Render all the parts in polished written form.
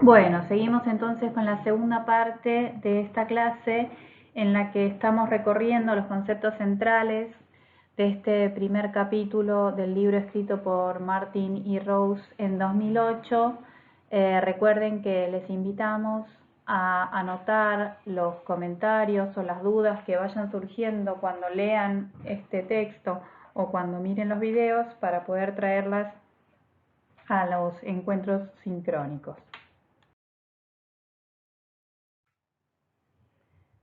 Bueno, seguimos entonces con la segunda parte de esta clase en la que estamos recorriendo los conceptos centrales de este primer capítulo del libro escrito por Martin E. Rose en 2008. Recuerden que les invitamos a anotar los comentarios o las dudas que vayan surgiendo cuando lean este texto o cuando miren los videos para poder traerlas a los encuentros sincrónicos.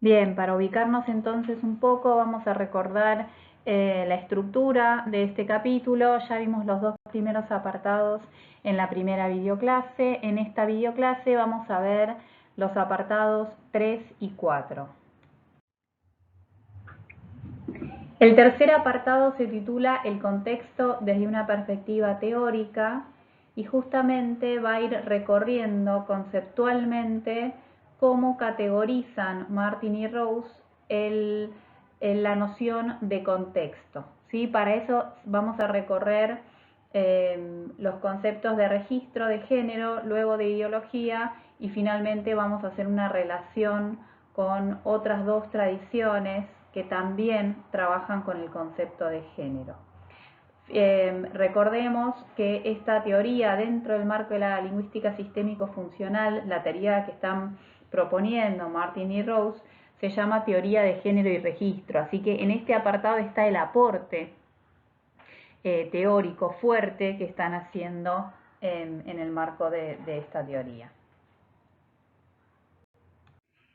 Bien, para ubicarnos entonces un poco, vamos a recordar la estructura de este capítulo. Ya vimos los dos primeros apartados en la primera videoclase. En esta videoclase vamos a ver los apartados 3 y 4. El tercer apartado se titula El contexto desde una perspectiva teórica y justamente va a ir recorriendo conceptualmente cómo categorizan Martin y Rose la noción de contexto, ¿sí? Para eso vamos a recorrer los conceptos de registro de género, luego de ideología y finalmente vamos a hacer una relación con otras dos tradiciones que también trabajan con el concepto de género. Recordemos que esta teoría dentro del marco de la lingüística sistémico-funcional, la teoría que están proponiendo Martin y Rose, se llama teoría de género y registro. Así que en este apartado está el aporte teórico fuerte que están haciendo en el marco de esta teoría.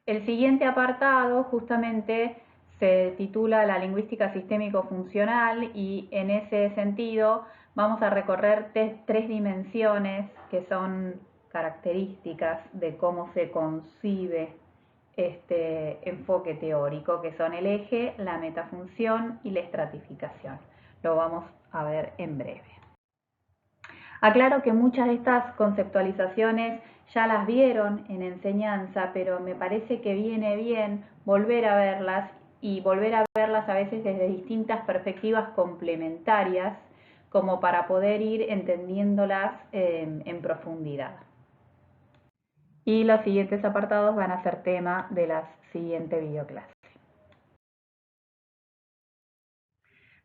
El siguiente apartado justamente se titula La lingüística sistémico-funcional y en ese sentido vamos a recorrer tres dimensiones que son características de cómo se concibe este enfoque teórico, que son el eje, la metafunción y la estratificación. Lo vamos a ver en breve. Aclaro que muchas de estas conceptualizaciones ya las vieron en enseñanza, pero me parece que viene bien volver a verlas y volver a verlas a veces desde distintas perspectivas complementarias, como para poder ir entendiéndolas en profundidad. Y los siguientes apartados van a ser tema de la siguiente videoclase.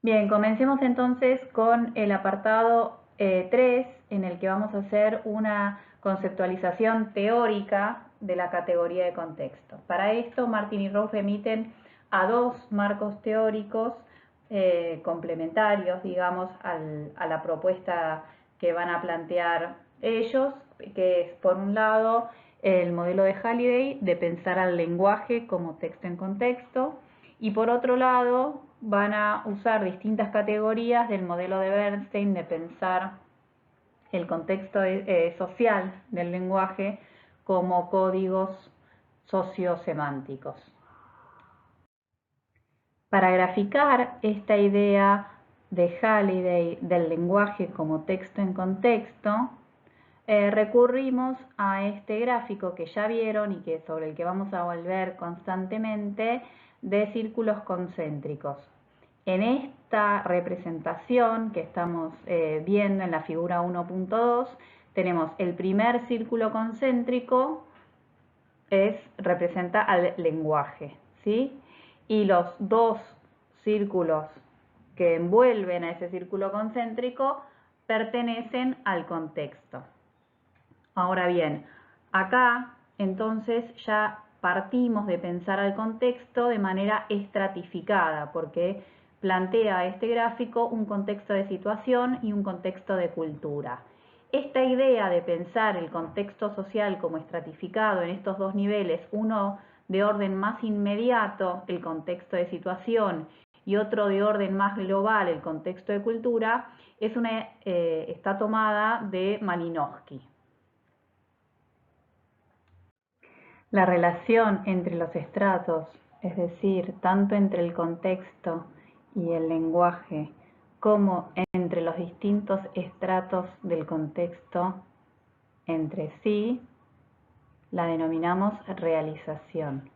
Bien, comencemos entonces con el apartado 3, en el que vamos a hacer una conceptualización teórica de la categoría de contexto. Para esto, Martin y Rose remiten a dos marcos teóricos complementarios, digamos, a la propuesta que van a plantear ellos, que es, por un lado, el modelo de Halliday de pensar al lenguaje como texto en contexto, y por otro lado van a usar distintas categorías del modelo de Bernstein de pensar el contexto social del lenguaje como códigos sociosemánticos. Para graficar esta idea de Halliday del lenguaje como texto en contexto, recurrimos a este gráfico que ya vieron y sobre el que vamos a volver constantemente, de círculos concéntricos. En esta representación que estamos viendo en la figura 1.2, tenemos el primer círculo concéntrico, representa al lenguaje, ¿sí? Y los dos círculos que envuelven a ese círculo concéntrico pertenecen al contexto. Ahora bien, acá entonces ya partimos de pensar al contexto de manera estratificada, porque plantea este gráfico un contexto de situación y un contexto de cultura. Esta idea de pensar el contexto social como estratificado en estos dos niveles, uno de orden más inmediato, el contexto de situación, y otro de orden más global, el contexto de cultura, está tomada de Malinowski. La relación entre los estratos, es decir, tanto entre el contexto y el lenguaje, como entre los distintos estratos del contexto entre sí, la denominamos realización.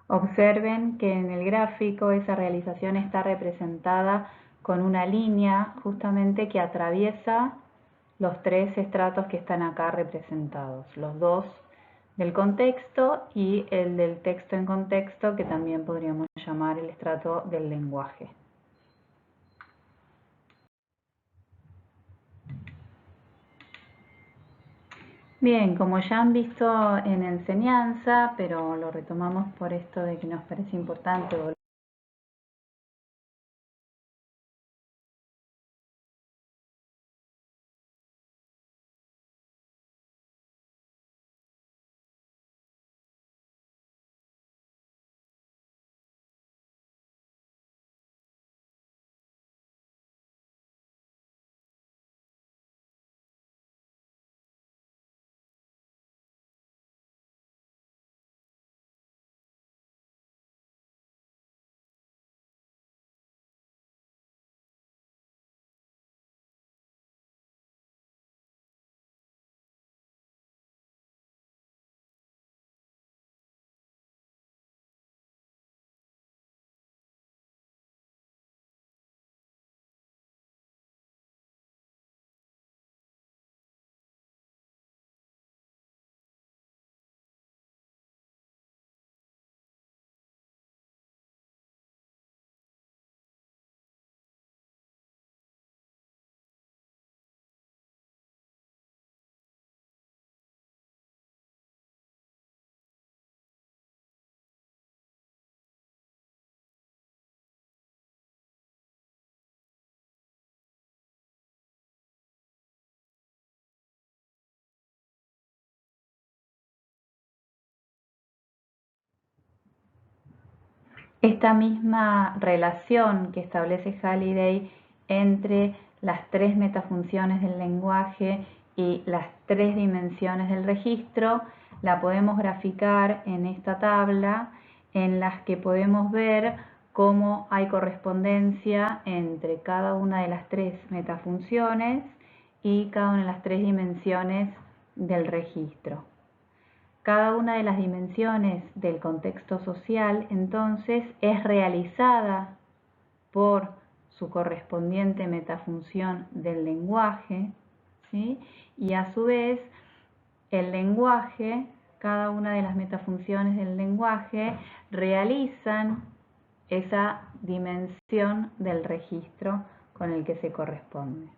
Observen que en el gráfico esa realización está representada con una línea justamente que atraviesa los tres estratos que están acá representados, los dos del contexto y el del texto en contexto, que también podríamos llamar el estrato del lenguaje. Bien, como ya han visto en enseñanza, pero lo retomamos por esto de que nos parece importante volver. Esta misma relación que establece Halliday entre las tres metafunciones del lenguaje y las tres dimensiones del registro la podemos graficar en esta tabla, en las que podemos ver cómo hay correspondencia entre cada una de las tres metafunciones y cada una de las tres dimensiones del registro. Cada una de las dimensiones del contexto social, entonces, es realizada por su correspondiente metafunción del lenguaje, ¿sí? Y a su vez, el lenguaje, cada una de las metafunciones del lenguaje, realizan esa dimensión del registro con el que se corresponde.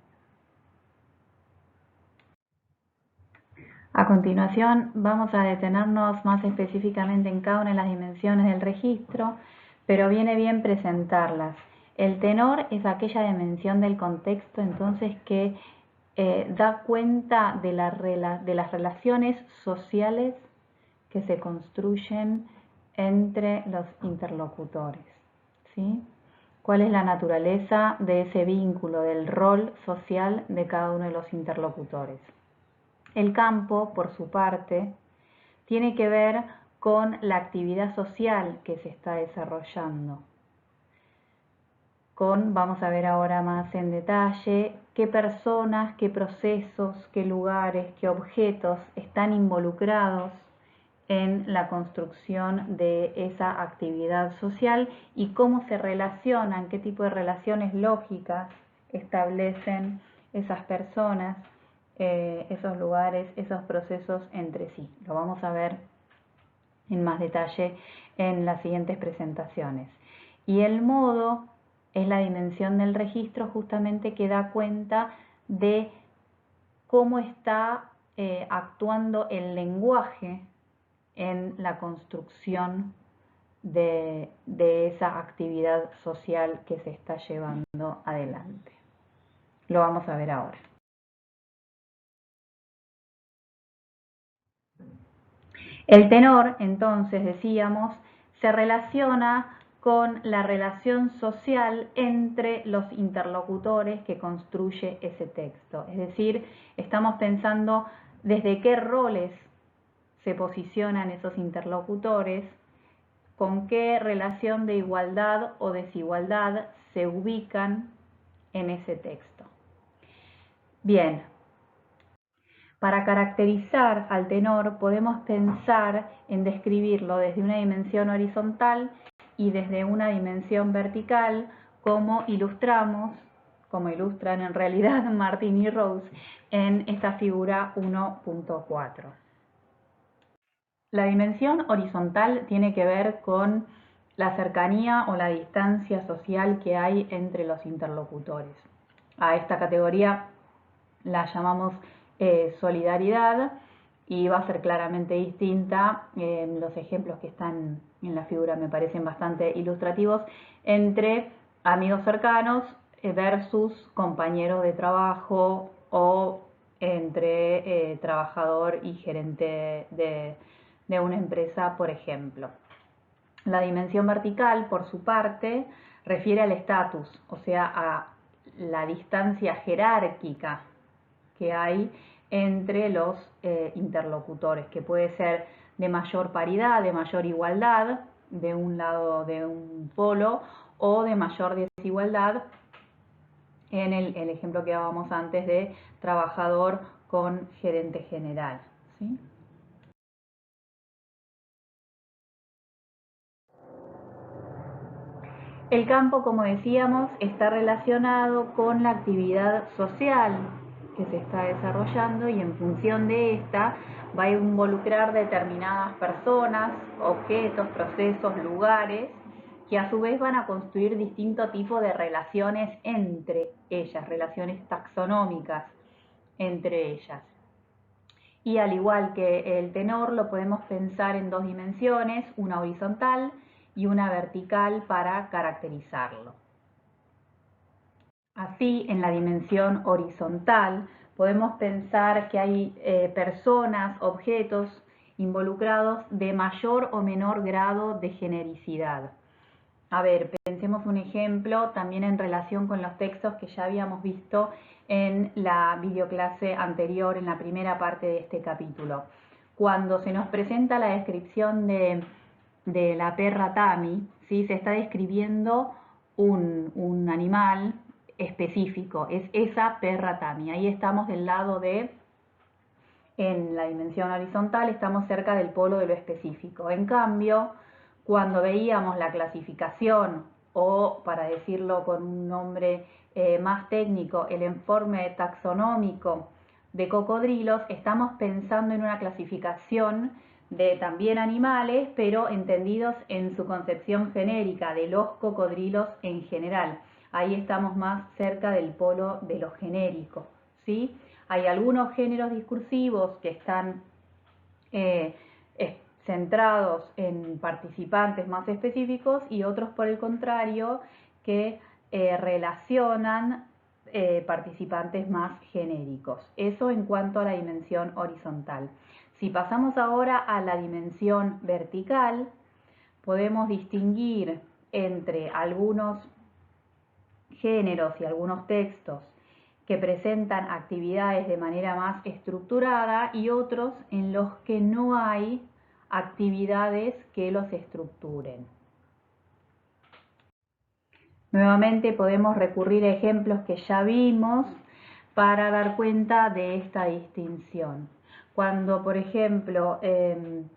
A continuación vamos a detenernos más específicamente en cada una de las dimensiones del registro, pero viene bien presentarlas. El tenor es aquella dimensión del contexto, entonces, que da cuenta de las relaciones sociales que se construyen entre los interlocutores, ¿sí? ¿Cuál es la naturaleza de ese vínculo, del rol social de cada uno de los interlocutores? El campo, por su parte, tiene que ver con la actividad social que se está desarrollando. Vamos a ver ahora más en detalle qué personas, qué procesos, qué lugares, qué objetos están involucrados en la construcción de esa actividad social y cómo se relacionan, qué tipo de relaciones lógicas establecen esas personas, esos lugares, esos procesos entre sí. Lo vamos a ver en más detalle en las siguientes presentaciones. Y el modo es la dimensión del registro, justamente, que da cuenta de cómo está actuando el lenguaje en la construcción de esa actividad social que se está llevando adelante. Lo vamos a ver ahora. El tenor, entonces, decíamos, se relaciona con la relación social entre los interlocutores que construye ese texto. Es decir, estamos pensando desde qué roles se posicionan esos interlocutores, con qué relación de igualdad o desigualdad se ubican en ese texto. Bien. Para caracterizar al tenor podemos pensar en describirlo desde una dimensión horizontal y desde una dimensión vertical, como ilustramos como ilustran en realidad Martin y Rose en esta figura 1.4. La dimensión horizontal tiene que ver con la cercanía o la distancia social que hay entre los interlocutores. A esta categoría la llamamos solidaridad y va a ser claramente distinta. Los ejemplos que están en la figura me parecen bastante ilustrativos entre amigos cercanos versus compañeros de trabajo o entre trabajador y gerente de una empresa, por ejemplo. La dimensión vertical, por su parte, refiere al estatus, o sea, a la distancia jerárquica que hay entre los interlocutores, que puede ser de mayor paridad, de mayor igualdad, de un lado de un polo, o de mayor desigualdad, en el ejemplo que dábamos antes de trabajador con gerente general, ¿sí? El campo, como decíamos, está relacionado con la actividad social que se está desarrollando y en función de esta va a involucrar determinadas personas, objetos, procesos, lugares, que a su vez van a construir distinto tipo de relaciones entre ellas, relaciones taxonómicas entre ellas. Y al igual que el tenor, lo podemos pensar en dos dimensiones, una horizontal y una vertical para caracterizarlo. Así, en la dimensión horizontal, podemos pensar que hay personas, objetos involucrados de mayor o menor grado de genericidad. A ver, pensemos un ejemplo también en relación con los textos que ya habíamos visto en la videoclase anterior, en la primera parte de este capítulo. Cuando se nos presenta la descripción de la perra Tami, ¿sí? Se está describiendo un animal específico, es esa perra Tami. Ahí estamos del lado de, en la dimensión horizontal, estamos cerca del polo de lo específico. En cambio, cuando veíamos la clasificación, o para decirlo con un nombre más técnico, el informe taxonómico de cocodrilos, estamos pensando en una clasificación de también animales, pero entendidos en su concepción genérica de los cocodrilos en general. Ahí estamos más cerca del polo de lo genérico, ¿sí? Hay algunos géneros discursivos que están centrados en participantes más específicos y otros, por el contrario, que relacionan participantes más genéricos. Eso en cuanto a la dimensión horizontal. Si pasamos ahora a la dimensión vertical, podemos distinguir entre algunos géneros y algunos textos que presentan actividades de manera más estructurada y otros en los que no hay actividades que los estructuren. Nuevamente podemos recurrir a ejemplos que ya vimos para dar cuenta de esta distinción. Cuando, por ejemplo, el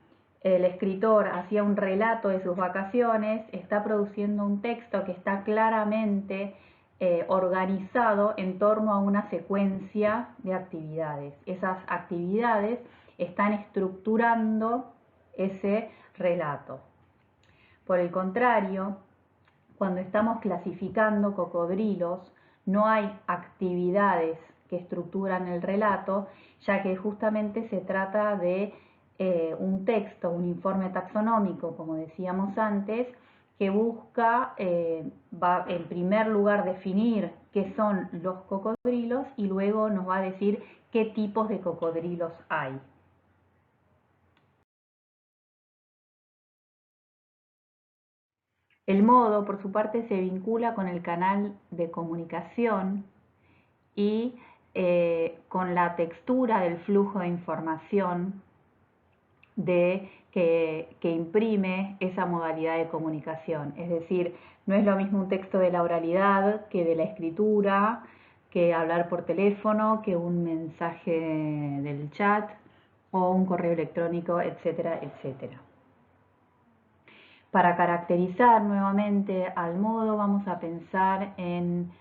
escritor hacía un relato de sus vacaciones, está produciendo un texto que está claramente organizado en torno a una secuencia de actividades. Esas actividades están estructurando ese relato. Por el contrario, cuando estamos clasificando cocodrilos, no hay actividades que estructuran el relato, ya que justamente se trata de un texto, un informe taxonómico, como decíamos antes, que busca, va en primer lugar definir qué son los cocodrilos y luego nos va a decir qué tipos de cocodrilos hay. El modo, por su parte, se vincula con el canal de comunicación y con la textura del flujo de información que imprime esa modalidad de comunicación. Es decir, no es lo mismo un texto de la oralidad que de la escritura, que hablar por teléfono, que un mensaje del chat o un correo electrónico, etcétera, etcétera. Para caracterizar nuevamente al modo, vamos a pensar en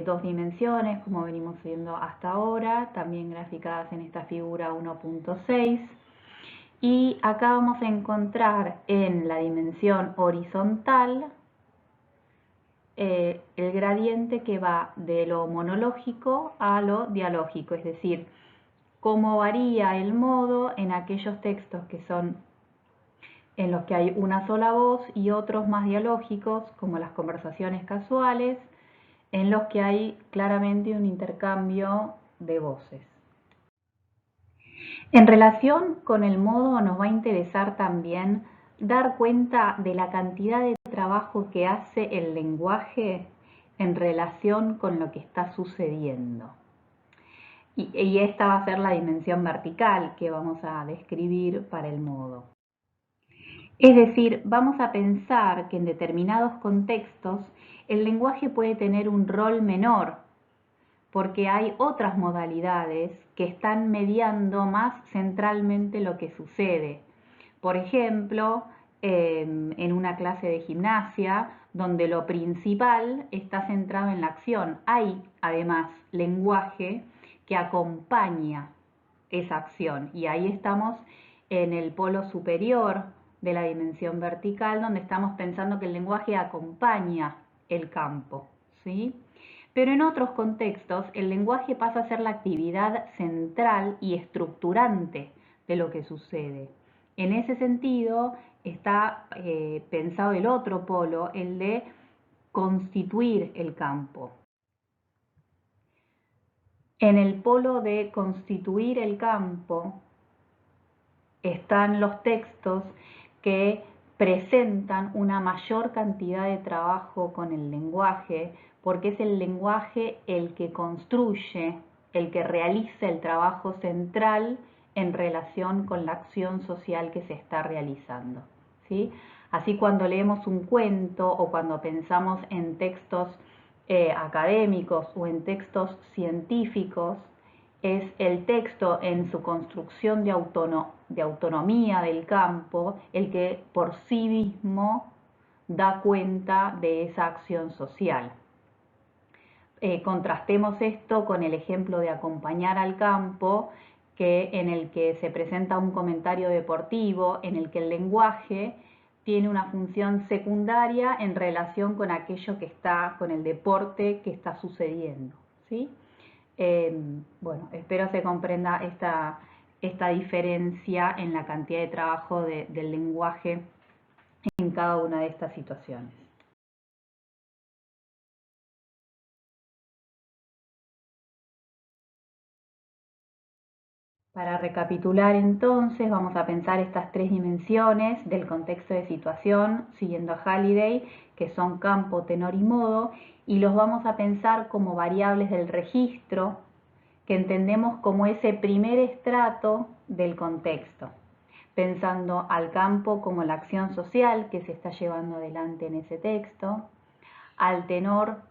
dos dimensiones, como venimos viendo hasta ahora, también graficadas en esta figura 1.6. Y acá vamos a encontrar en la dimensión horizontal el gradiente que va de lo monológico a lo dialógico, es decir, cómo varía el modo en aquellos textos que son en los que hay una sola voz y otros más dialógicos, como las conversaciones casuales, en los que hay claramente un intercambio de voces. En relación con el modo nos va a interesar también dar cuenta de la cantidad de trabajo que hace el lenguaje en relación con lo que está sucediendo. Y esta va a ser la dimensión vertical que vamos a describir para el modo. Es decir, vamos a pensar que en determinados contextos el lenguaje puede tener un rol menor, porque hay otras modalidades que están mediando más centralmente lo que sucede. Por ejemplo, en una clase de gimnasia, donde lo principal está centrado en la acción. Hay, además, lenguaje que acompaña esa acción. Y ahí estamos en el polo superior de la dimensión vertical, donde estamos pensando que el lenguaje acompaña el campo, ¿sí? Pero en otros contextos, el lenguaje pasa a ser la actividad central y estructurante de lo que sucede. En ese sentido, está pensado el otro polo, el de constituir el campo. En el polo de constituir el campo están los textos que presentan una mayor cantidad de trabajo con el lenguaje, porque es el lenguaje el que construye, el que realiza el trabajo central en relación con la acción social que se está realizando, ¿sí? Así, cuando leemos un cuento o cuando pensamos en textos académicos o en textos científicos, es el texto en su construcción de autonomía del campo el que por sí mismo da cuenta de esa acción social. Contrastemos esto con el ejemplo de acompañar al campo, en el que se presenta un comentario deportivo, en el que el lenguaje tiene una función secundaria en relación con aquello que está, con el deporte que está sucediendo, ¿sí? Bueno, espero se comprenda esta diferencia en la cantidad de trabajo del lenguaje en cada una de estas situaciones. Para recapitular entonces, vamos a pensar estas tres dimensiones del contexto de situación, siguiendo a Halliday, que son campo, tenor y modo, y los vamos a pensar como variables del registro, que entendemos como ese primer estrato del contexto, pensando al campo como la acción social que se está llevando adelante en ese texto, al tenor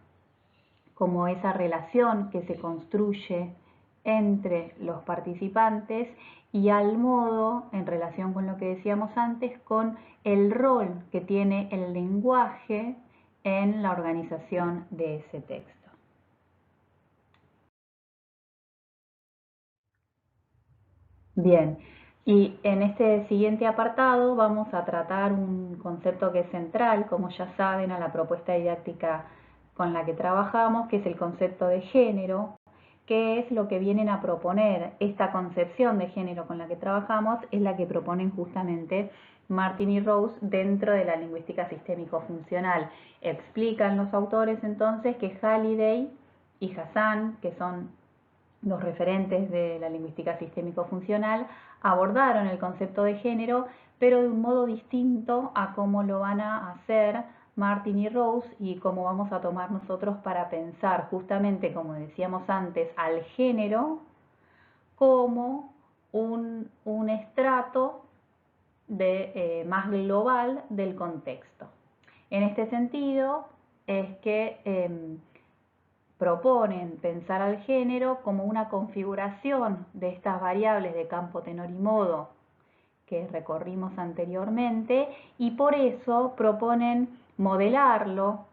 como esa relación que se construye entre los participantes, y al modo, en relación con lo que decíamos antes, con el rol que tiene el lenguaje en la organización de ese texto. Bien, y en este siguiente apartado vamos a tratar un concepto que es central, como ya saben, a la propuesta didáctica con la que trabajamos, que es el concepto de género, que es lo que vienen a proponer. Esta concepción de género con la que trabajamos es la que proponen justamente Martin y Rose dentro de la lingüística sistémico-funcional. Explican los autores entonces que Halliday y Hassan, que son los referentes de la lingüística sistémico-funcional, abordaron el concepto de género, pero de un modo distinto a cómo lo van a hacer Martin y Rose, y cómo vamos a tomar nosotros para pensar justamente, como decíamos antes, al género como un estrato más global del contexto. En este sentido es que proponen pensar al género como una configuración de estas variables de campo, tenor y modo que recorrimos anteriormente, y por eso proponen modelarlo,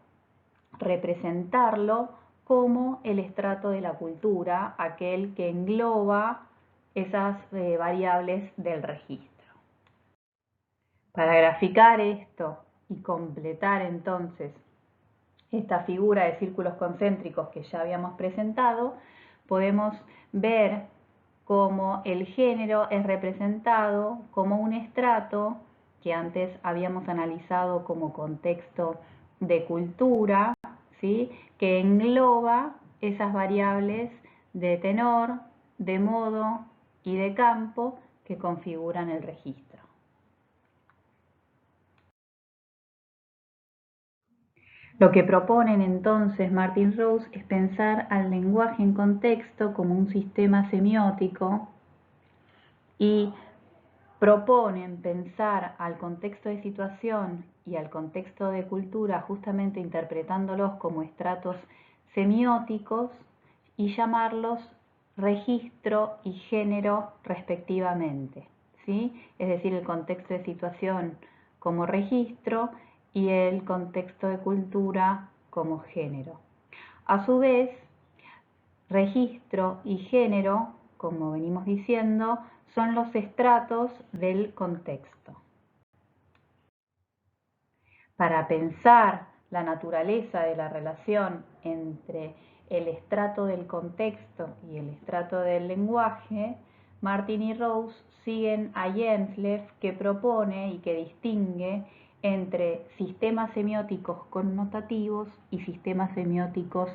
representarlo como el estrato de la cultura, aquel que engloba esas variables del registro. Para graficar esto y completar entonces esta figura de círculos concéntricos que ya habíamos presentado, podemos ver cómo el género es representado como un estrato que antes habíamos analizado como contexto de cultura, ¿sí? Que engloba esas variables de tenor, de modo y de campo que configuran el registro. Lo que proponen entonces Martin Rose es pensar al lenguaje en contexto como un sistema semiótico y proponen pensar al contexto de situación y al contexto de cultura justamente interpretándolos como estratos semióticos y llamarlos registro y género respectivamente, ¿sí? Es decir, el contexto de situación como registro y el contexto de cultura como género. A su vez, registro y género, como venimos diciendo, son los estratos del contexto. Para pensar la naturaleza de la relación entre el estrato del contexto y el estrato del lenguaje, Martin y Rose siguen a Jenslev, que propone y que distingue entre sistemas semióticos connotativos y sistemas semióticos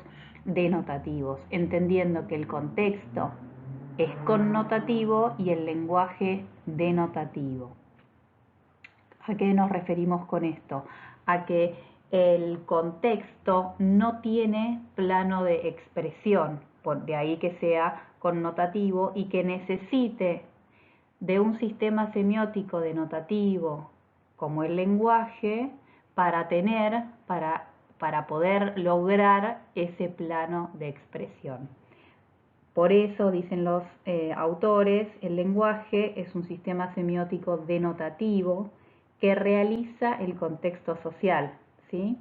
denotativos, entendiendo que el contexto es connotativo y el lenguaje denotativo. ¿A qué nos referimos con esto? A que el contexto no tiene plano de expresión, de ahí que sea connotativo y que necesite de un sistema semiótico denotativo como el lenguaje para poder lograr ese plano de expresión. Por eso, dicen los autores, el lenguaje es un sistema semiótico denotativo que realiza el contexto social, ¿sí?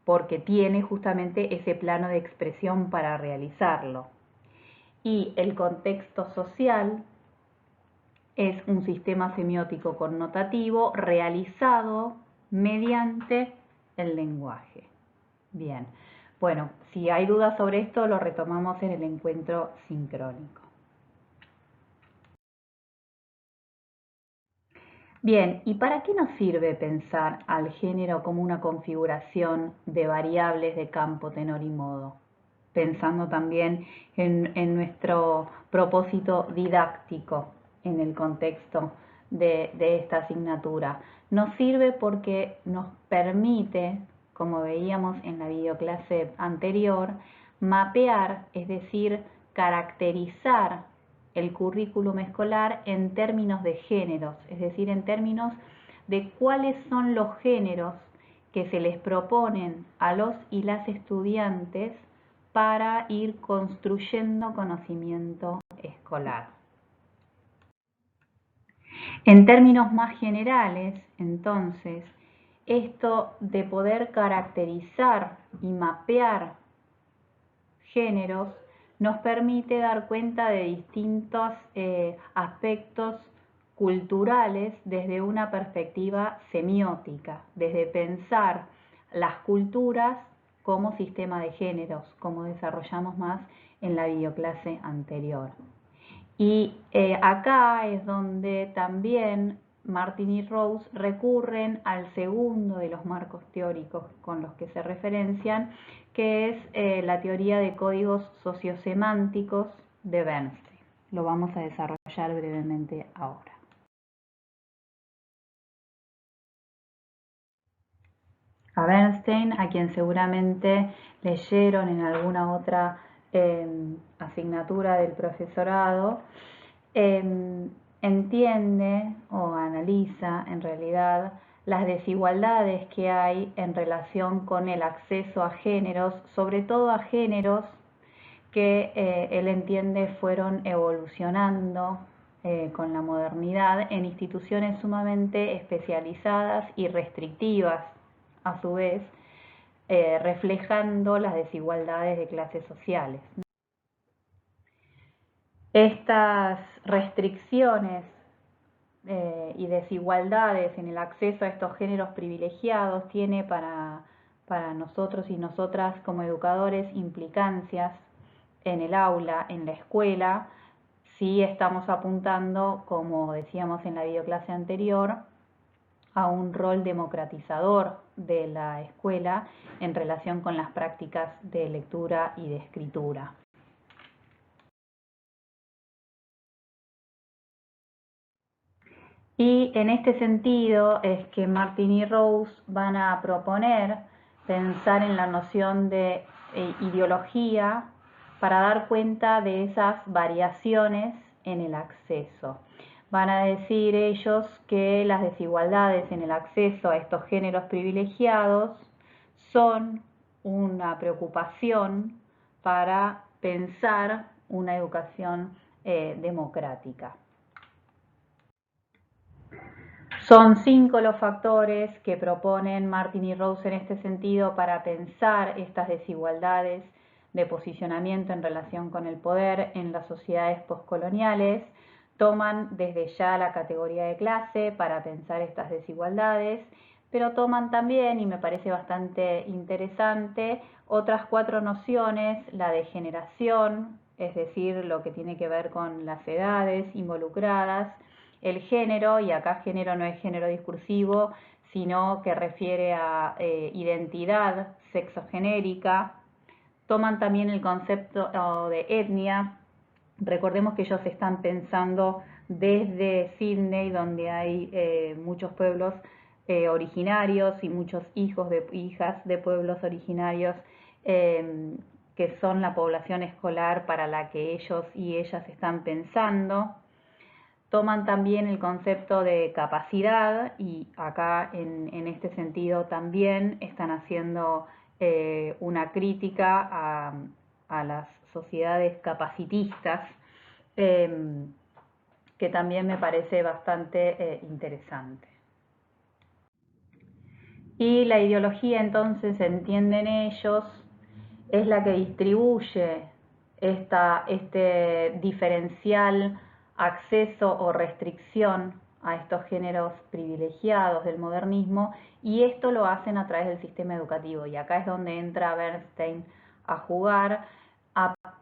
Porque tiene justamente ese plano de expresión para realizarlo. Y el contexto social es un sistema semiótico connotativo realizado mediante el lenguaje. Bien, bueno, si hay dudas sobre esto, lo retomamos en el encuentro sincrónico. Bien, ¿y para qué nos sirve pensar al género como una configuración de variables de campo, tenor y modo? Pensando también en nuestro propósito didáctico en el contexto de esta asignatura. Nos sirve porque nos permite, como veíamos en la videoclase anterior, mapear, es decir, caracterizar el currículum escolar en términos de géneros, es decir, en términos de cuáles son los géneros que se les proponen a los y las estudiantes para ir construyendo conocimiento escolar. En términos más generales, entonces, esto de poder caracterizar y mapear géneros nos permite dar cuenta de distintos aspectos culturales desde una perspectiva semiótica, desde pensar las culturas como sistema de géneros, como desarrollamos más en la videoclase anterior. Y acá es donde también Martin y Rose recurren al segundo de los marcos teóricos con los que se referencian, que es la teoría de códigos sociosemánticos de Bernstein. Lo vamos a desarrollar brevemente ahora. A Bernstein, a quien seguramente leyeron en alguna otra asignatura del profesorado, entiende o analiza en realidad las desigualdades que hay en relación con el acceso a géneros, sobre todo a géneros que él entiende fueron evolucionando con la modernidad en instituciones sumamente especializadas y restrictivas, a su vez, reflejando las desigualdades de clases sociales. Estas restricciones y desigualdades en el acceso a estos géneros privilegiados tiene para nosotros y nosotras como educadores implicancias en el aula, en la escuela, si estamos apuntando, como decíamos en la videoclase anterior, a un rol democratizador de la escuela en relación con las prácticas de lectura y de escritura. Y en este sentido es que Martin y Rose van a proponer pensar en la noción de ideología para dar cuenta de esas variaciones en el acceso. Van a decir ellos que las desigualdades en el acceso a estos géneros privilegiados son una preocupación para pensar una educación democrática. Son 5 los factores que proponen Martin y Rose en este sentido para pensar estas desigualdades de posicionamiento en relación con el poder en las sociedades postcoloniales. Toman desde ya la categoría de clase para pensar estas desigualdades, pero toman también, y me parece bastante interesante, otras 4 nociones, la de generación, es decir, lo que tiene que ver con las edades involucradas, el género, y acá género no es género discursivo, sino que refiere a identidad sexogenérica. Toman también el concepto de etnia. Recordemos que ellos están pensando desde Sydney, donde hay muchos pueblos originarios y muchos hijos de hijas de pueblos originarios que son la población escolar para la que ellos y ellas están pensando. Toman también el concepto de capacidad y acá en este sentido también están haciendo una crítica a las sociedades capacitistas, que también me parece bastante interesante. Y la ideología, entonces, entienden ellos, es la que distribuye este diferencial acceso o restricción a estos géneros privilegiados del modernismo, y esto lo hacen a través del sistema educativo. Y acá es donde entra Bernstein a jugar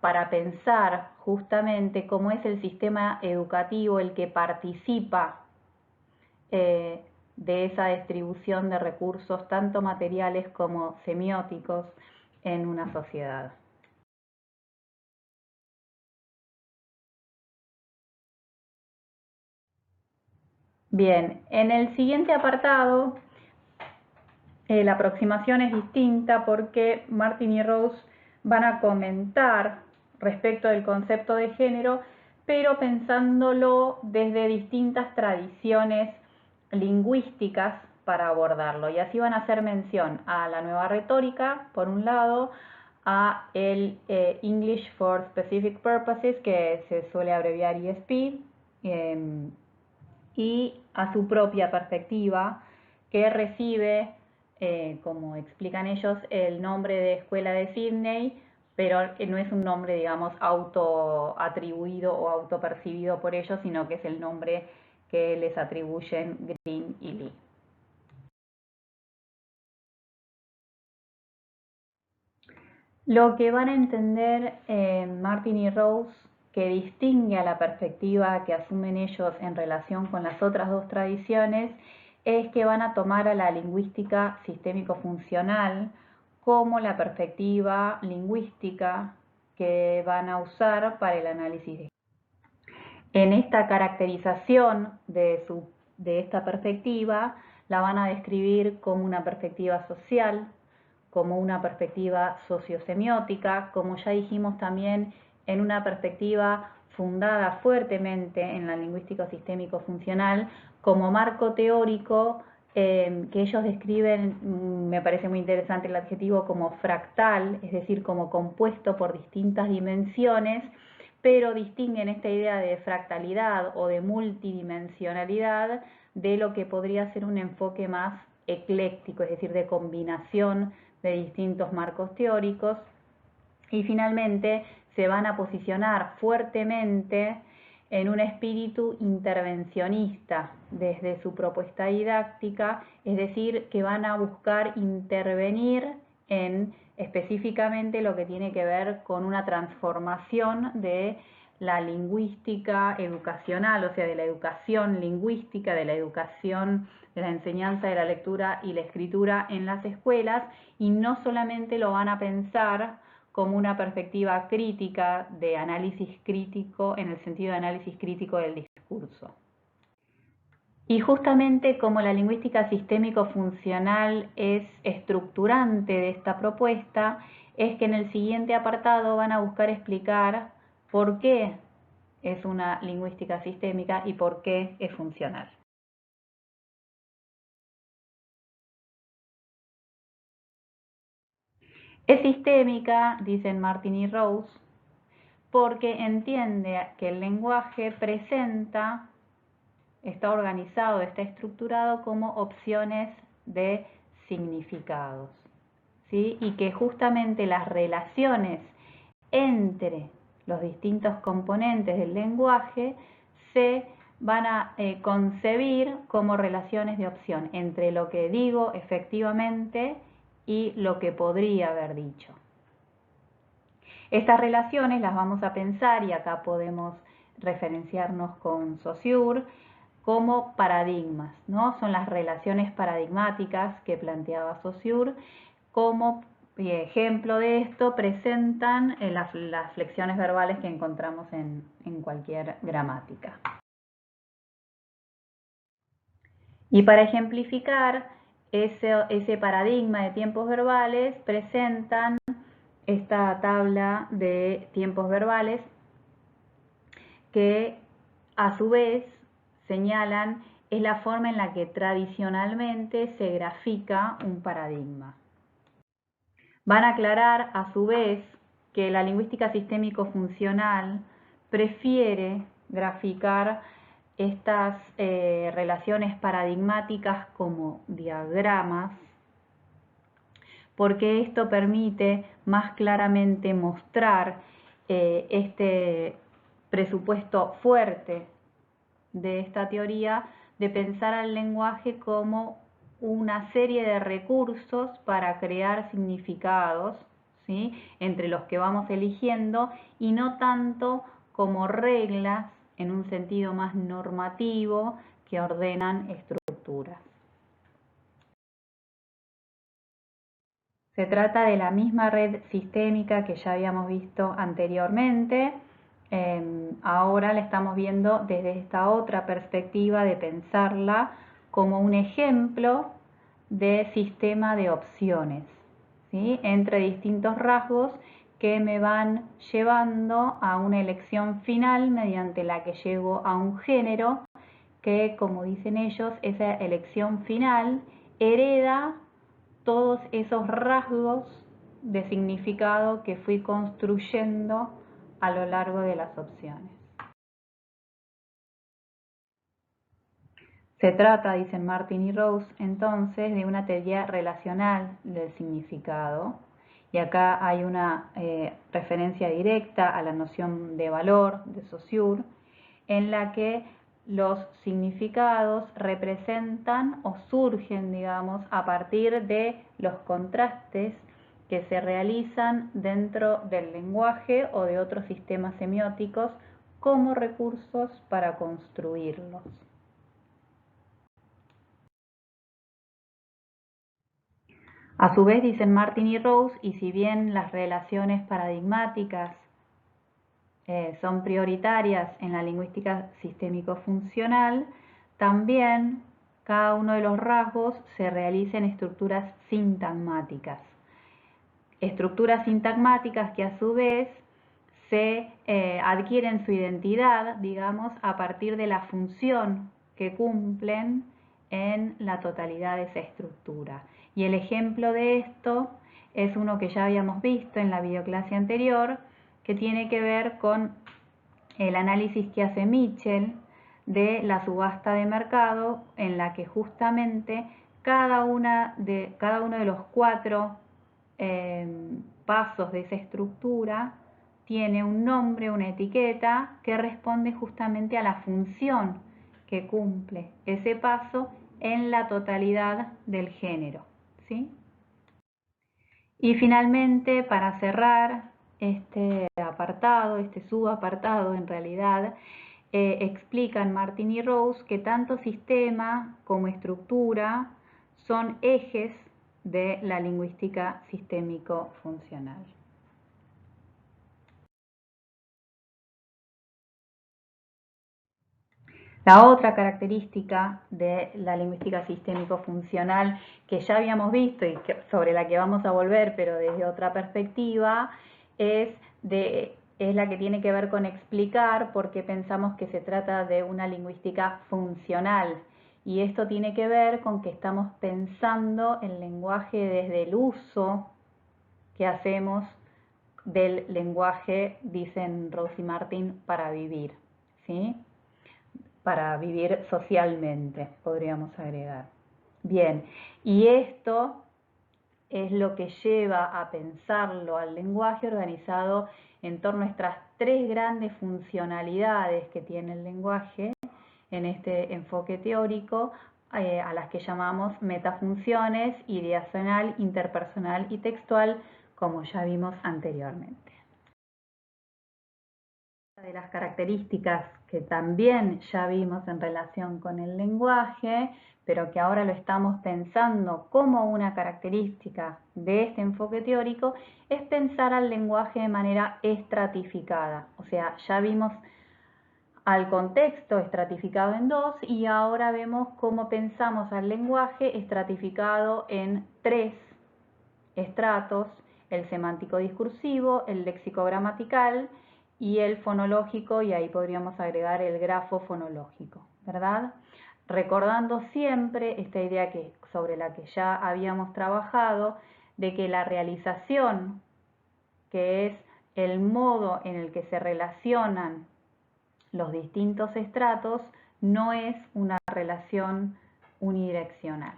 para pensar justamente cómo es el sistema educativo el que participa de esa distribución de recursos tanto materiales como semióticos en una sociedad. Bien, en el siguiente apartado la aproximación es distinta porque Martin y Rose van a comentar respecto del concepto de género, pero pensándolo desde distintas tradiciones lingüísticas para abordarlo. Y así van a hacer mención a la nueva retórica, por un lado, a el English for Specific Purposes, que se suele abreviar ESP, y a su propia perspectiva, que recibe, como explican ellos, el nombre de Escuela de Sydney, pero no es un nombre, digamos, autoatribuido o autopercibido por ellos, sino que es el nombre que les atribuyen Green y Lee. Lo que van a entender Martin y Rose, que distingue a la perspectiva que asumen ellos en relación con las otras dos tradiciones, es que van a tomar a la lingüística sistémico-funcional como la perspectiva lingüística que van a usar para el análisis. En esta caracterización de esta perspectiva, la van a describir como una perspectiva social, como una perspectiva sociosemiótica, como ya dijimos también, en una perspectiva fundada fuertemente en la lingüística sistémico-funcional, como marco teórico que ellos describen, me parece muy interesante el adjetivo, como fractal, es decir, como compuesto por distintas dimensiones, pero distinguen esta idea de fractalidad o de multidimensionalidad de lo que podría ser un enfoque más ecléctico, es decir, de combinación de distintos marcos teóricos y finalmente se van a posicionar fuertemente en un espíritu intervencionista desde su propuesta didáctica, es decir, que van a buscar intervenir en específicamente lo que tiene que ver con una transformación de la lingüística educacional, o sea, de la educación lingüística, de la educación de la enseñanza de la lectura y la escritura en las escuelas, y no solamente lo van a pensar como una perspectiva crítica de análisis crítico en el sentido de análisis crítico del discurso. Y justamente como la lingüística sistémico-funcional es estructurante de esta propuesta, es que en el siguiente apartado van a buscar explicar por qué es una lingüística sistémica y por qué es funcional. Es sistémica, dicen Martin y Rose, porque entiende que el lenguaje está organizado, está estructurado como opciones de significados, ¿sí? Y que justamente las relaciones entre los distintos componentes del lenguaje se van a concebir como relaciones de opción entre lo que digo efectivamente y lo que podría haber dicho. Estas relaciones las vamos a pensar, y acá podemos referenciarnos con Saussure, como paradigmas, ¿no? Son las relaciones paradigmáticas que planteaba Saussure. Como ejemplo de esto presentan las flexiones verbales que encontramos en cualquier gramática. Y para ejemplificar ese paradigma de tiempos verbales, presentan esta tabla de tiempos verbales que a su vez señalan es la forma en la que tradicionalmente se grafica un paradigma. Van a aclarar a su vez que la lingüística sistémico-funcional prefiere graficar estas relaciones paradigmáticas como diagramas, porque esto permite más claramente mostrar este presupuesto fuerte de esta teoría de pensar al lenguaje como una serie de recursos para crear significados, ¿sí?, entre los que vamos eligiendo, y no tanto como reglas en un sentido más normativo que ordenan estructuras. Se trata de la misma red sistémica que ya habíamos visto anteriormente. Ahora la estamos viendo desde esta otra perspectiva de pensarla como un ejemplo de sistema de opciones, ¿sí?, entre distintos rasgos que me van llevando a una elección final mediante la que llego a un género que, como dicen ellos, esa elección final hereda todos esos rasgos de significado que fui construyendo a lo largo de las opciones. Se trata, dicen Martin y Rose, entonces, de una teoría relacional del significado, y acá hay una referencia directa a la noción de valor de Saussure, en la que los significados representan o surgen, digamos, a partir de los contrastes que se realizan dentro del lenguaje o de otros sistemas semióticos como recursos para construirlos. A su vez, dicen Martin y Rose, y si bien las relaciones paradigmáticas son prioritarias en la lingüística sistémico-funcional, también cada uno de los rasgos se realiza en estructuras sintagmáticas. Estructuras sintagmáticas que a su vez se adquieren su identidad, digamos, a partir de la función que cumplen en la totalidad de esa estructura. Y el ejemplo de esto es uno que ya habíamos visto en la videoclase anterior, que tiene que ver con el análisis que hace Mitchell de la subasta de mercado, en la que justamente cada uno de los 4 pasos de esa estructura tiene un nombre, una etiqueta que responde justamente a la función que cumple ese paso en la totalidad del género, ¿sí? Y finalmente, para cerrar este apartado, este subapartado en realidad, explican Martin y Rose que tanto sistema como estructura son ejes de la lingüística sistémico-funcional. La otra característica de la lingüística sistémico-funcional que ya habíamos visto y sobre la que vamos a volver, pero desde otra perspectiva, es la que tiene que ver con explicar por qué pensamos que se trata de una lingüística funcional. Y esto tiene que ver con que estamos pensando el lenguaje desde el uso que hacemos del lenguaje, dicen Rose y Martin, para vivir, ¿sí? Para vivir socialmente, podríamos agregar. Bien, y esto es lo que lleva a pensarlo al lenguaje organizado en torno a estas tres grandes funcionalidades que tiene el lenguaje en este enfoque teórico, a las que llamamos metafunciones, ideacional, interpersonal y textual, como ya vimos anteriormente. De las características que también ya vimos en relación con el lenguaje, pero que ahora lo estamos pensando como una característica de este enfoque teórico, es pensar al lenguaje de manera estratificada. O sea, ya vimos al contexto estratificado en dos y ahora vemos cómo pensamos al lenguaje estratificado en tres estratos: el semántico discursivo, el léxico gramatical y el fonológico, y ahí podríamos agregar el grafo fonológico, ¿verdad? Recordando siempre esta idea sobre la que ya habíamos trabajado, de que la realización, que es el modo en el que se relacionan los distintos estratos, no es una relación unidireccional.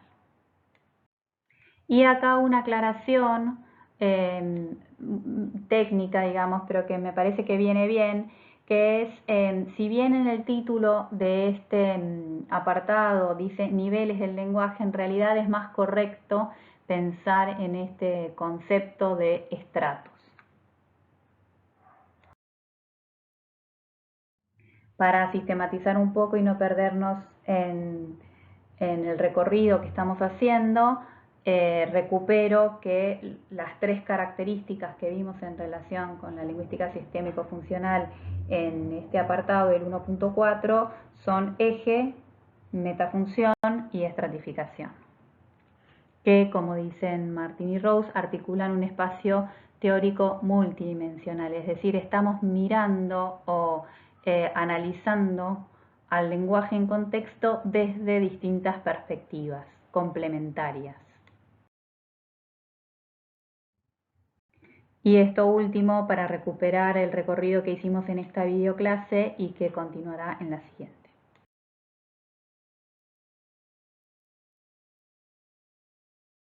Y acá una aclaración técnica, digamos, pero que me parece que viene bien, que es, si bien en el título de este apartado dice niveles del lenguaje, en realidad es más correcto pensar en este concepto de estratos. Para sistematizar un poco y no perdernos en el recorrido que estamos haciendo, recupero que las tres características que vimos en relación con la lingüística sistémico-funcional en este apartado del 1.4 son eje, metafunción y estratificación, que, como dicen Martin y Rose, articulan un espacio teórico multidimensional, es decir, estamos mirando o analizando al lenguaje en contexto desde distintas perspectivas complementarias. Y esto último para recuperar el recorrido que hicimos en esta videoclase y que continuará en la siguiente.